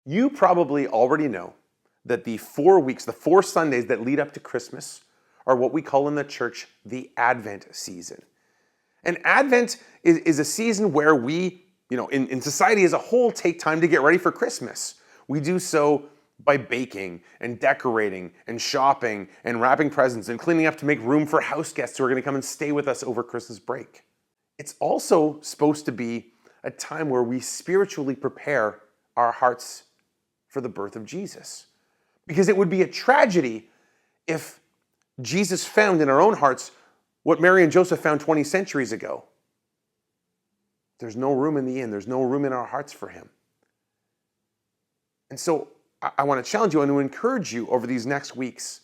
You probably already know that the 4 weeks, the 4 Sundays that lead up to Christmas are what we call in the church the Advent season. And Advent is a season where we, in society as a whole, take time to get ready for Christmas. We do so by baking and decorating and shopping and wrapping presents and cleaning up to make room for house guests who are going to come and stay with us over Christmas break. It's also supposed to be a time where we spiritually prepare our hearts for the birth of Jesus. Because it would be a tragedy if Jesus found in our own hearts what Mary and Joseph found 20 centuries ago. There's no room in the inn. There's no room in our hearts for him. And so I want to challenge you and to encourage you over these next weeks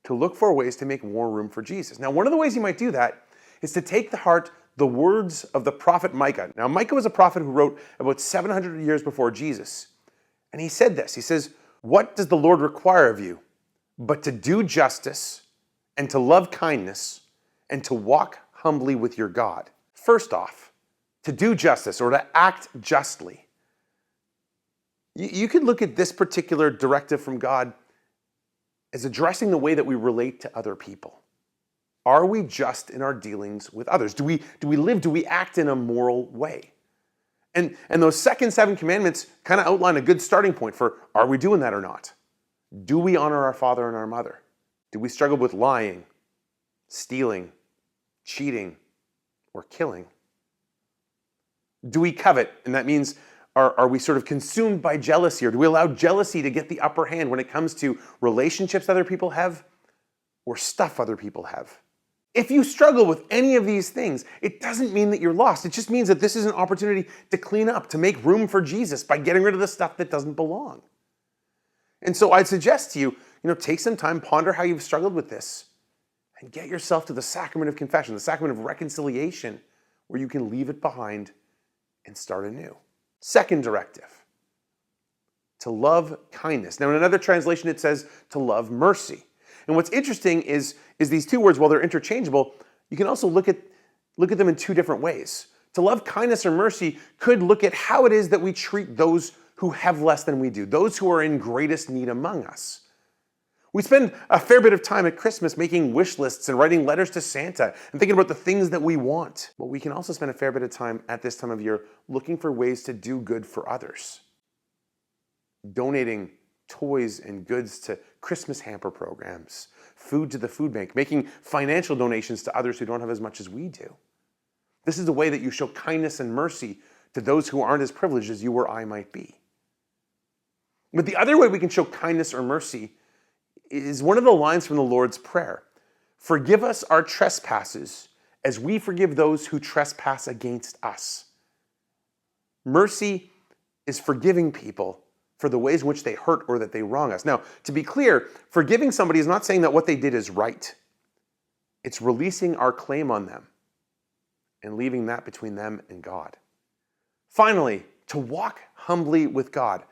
to look for ways to make more room for Jesus. Now, one of the ways you might do that is to take to heart the words of the prophet Micah. Now, Micah was a prophet who wrote about 700 years before Jesus. And he said this. He says, "What does the Lord require of you but to do justice and to love kindness and to walk humbly with your God?" First off, to do justice or to act justly. You could look at this particular directive from God as addressing the way that we relate to other people. Are we just in our dealings with others? Do we act in a moral way? And those second 7 commandments kind of outline a good starting point for, are we doing that or not? Do we honor our father and our mother? Do we struggle with lying, stealing, cheating, or killing? Do we covet? And that means, are we sort of consumed by jealousy, or do we allow jealousy to get the upper hand when it comes to relationships other people have or stuff other people have? If you struggle with any of these things, it doesn't mean that you're lost. It just means that this is an opportunity to clean up, to make room for Jesus by getting rid of the stuff that doesn't belong. And so I'd suggest to you, take some time, ponder how you've struggled with this, and get yourself to the sacrament of confession, the sacrament of reconciliation, where you can leave it behind and start anew. Second directive, to love kindness. Now, in another translation, it says to love mercy. And what's interesting is these two words, while they're interchangeable, you can also look at them in 2 different ways. To love kindness or mercy could look at how it is that we treat those who have less than we do, those who are in greatest need among us. We spend a fair bit of time at Christmas making wish lists and writing letters to Santa and thinking about the things that we want. But we can also spend a fair bit of time at this time of year looking for ways to do good for others. Donating toys and goods to Christmas hamper programs, food to the food bank, making financial donations to others who don't have as much as we do. This is the way that you show kindness and mercy to those who aren't as privileged as you or I might be. But the other way we can show kindness or mercy is one of the lines from the Lord's Prayer. Forgive us our trespasses as we forgive those who trespass against us. Mercy is forgiving people for the ways in which they hurt or that they wrong us. Now, to be clear, forgiving somebody is not saying that what they did is right. It's releasing our claim on them and leaving that between them and God. Finally, to walk humbly with God.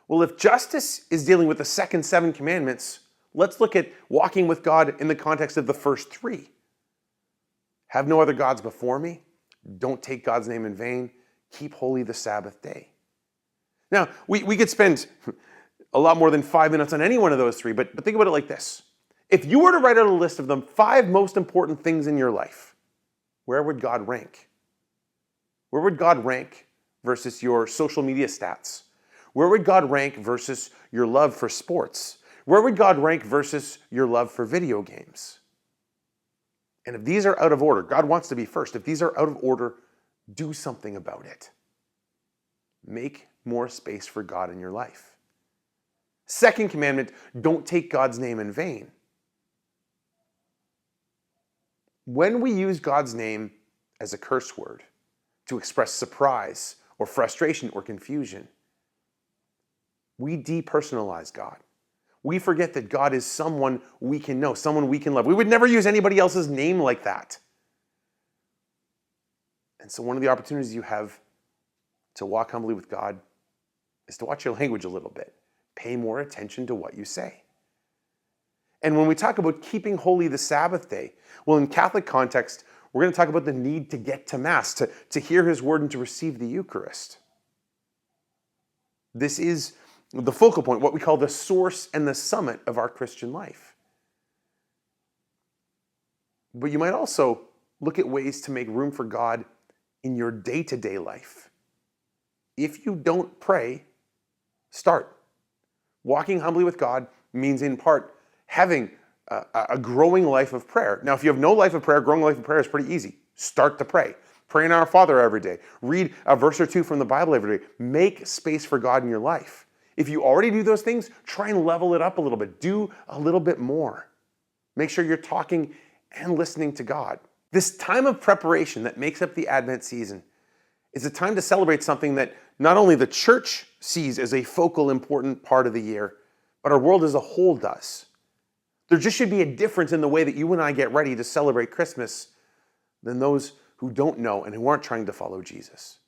Well, if justice is dealing with the second 7 commandments, let's look at walking with God in the context of the first 3. Have no other gods before me. Don't take God's name in vain. Keep holy the Sabbath day. Now, we could spend a lot more than 5 minutes on any one of those 3, but think about it like this. If you were to write out a list of the 5 most important things in your life, where would God rank? Where would God rank versus your social media stats? Where would God rank versus your love for sports? Where would God rank versus your love for video games? And if these are out of order, God wants to be first. If these are out of order, do something about it. Make more space for God in your life. Second commandment, don't take God's name in vain. When we use God's name as a curse word to express surprise or frustration or confusion, we depersonalize God. We forget that God is someone we can know, someone we can love. We would never use anybody else's name like that. And so one of the opportunities you have to walk humbly with God is to watch your language a little bit. Pay more attention to what you say. And when we talk about keeping holy the Sabbath day, well, in Catholic context, we're going to talk about the need to get to Mass, to hear His word and to receive the Eucharist. This is the focal point, what we call the source and the summit of our Christian life. But you might also look at ways to make room for God in your day-to-day life. If you don't pray, start. Walking humbly with God means in part having a growing life of prayer. Now, if you have no life of prayer, growing life of prayer is pretty easy. Start to pray. Pray in Our Father every day. Read a verse or two from the Bible every day. Make space for God in your life. If you already do those things, try and level it up a little bit. Do a little bit more. Make sure you're talking and listening to God. This time of preparation that makes up the Advent season is a time to celebrate something that not only the church sees as a focal, important part of the year, but our world as a whole does. There just should be a difference in the way that you and I get ready to celebrate Christmas than those who don't know and who aren't trying to follow Jesus.